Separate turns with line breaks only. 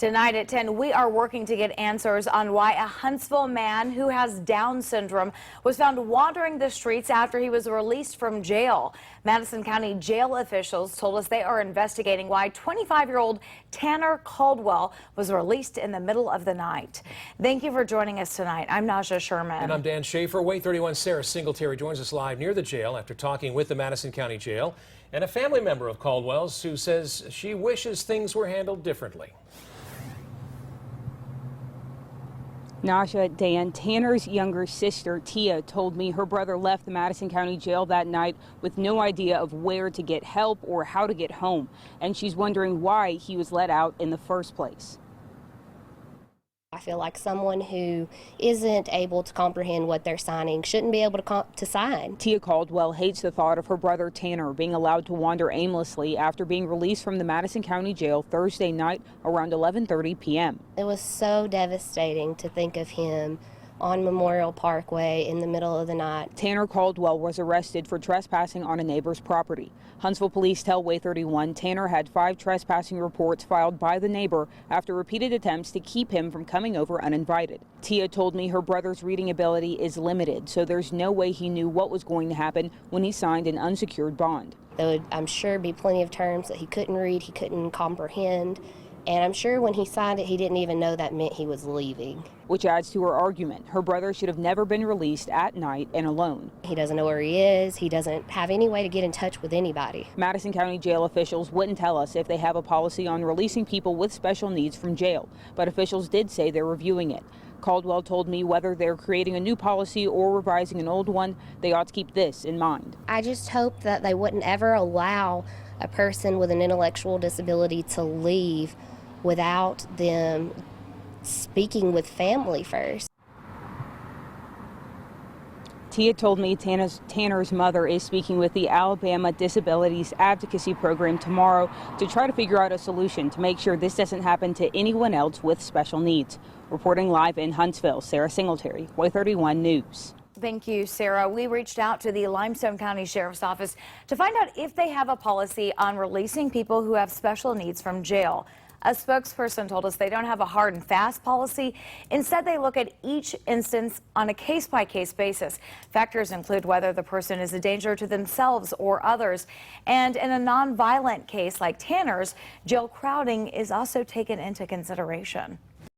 Tonight at 10, we are working to get answers on why a Huntsville man who has Down syndrome was found wandering the streets after he was released from jail. Madison County jail officials told us they are investigating why 25-year-old Tanner Caldwell was released in the middle of the night. Thank you for joining us tonight. I'm Naja Sherman.
And I'm Dan Schaefer. Way 31 Sara Singletary joins us live near the jail after talking with the Madison County jail and a family member of Caldwell's who says she wishes things were handled differently.
Naja, Dan, Tanner's younger sister, Tia, told me her brother left the Madison County jail that night with no idea of where to get help or how to get home. And she's wondering why he was let out in the first place.
I feel like someone who isn't able to comprehend what they're signing shouldn't be able to sign.
Tia Caldwell hates the thought of her brother Tanner being allowed to wander aimlessly after being released from the Madison County jail Thursday night around 11:30 p.m.
It was so devastating to think of him on Memorial Parkway in the middle of the night.
Tanner Caldwell was arrested for trespassing on a neighbor's property. Huntsville police tell Way 31 Tanner had 5 trespassing reports filed by the neighbor after repeated attempts to keep him from coming over uninvited. Tia told me her brother's reading ability is limited, so there's no way he knew what was going to happen when he signed an unsecured bond.
There would, I'm sure, be plenty of terms that he couldn't read, he couldn't comprehend. And I'm sure when he signed it, he didn't even know that meant he was leaving.
Which adds to her argument. Her brother should have never been released at night and alone.
He doesn't know where he is. He doesn't have any way to get in touch with anybody.
Madison County jail officials wouldn't tell us if they have a policy on releasing people with special needs from jail, but officials did say they're reviewing it. Caldwell told me whether they're creating a new policy or revising an old one, they ought to keep this in mind.
I just hope that they wouldn't ever allow a person with an intellectual disability to leave without them speaking with family first.
Tia told me Tanner's mother is speaking with the Alabama Disabilities Advocacy Program tomorrow to try to figure out a solution to make sure this doesn't happen to anyone else with special needs. Reporting live in Huntsville, Sara Singletary, Way 31 News.
Thank you, Sarah. We reached out to the Limestone County Sheriff's Office to find out if they have a policy on releasing people who have special needs from jail. A spokesperson told us they don't have a hard and fast policy. Instead, they look at each instance on a case-by-case basis. Factors include whether the person is a danger to themselves or others. And in a non-violent case like Tanner's, jail crowding is also taken into consideration.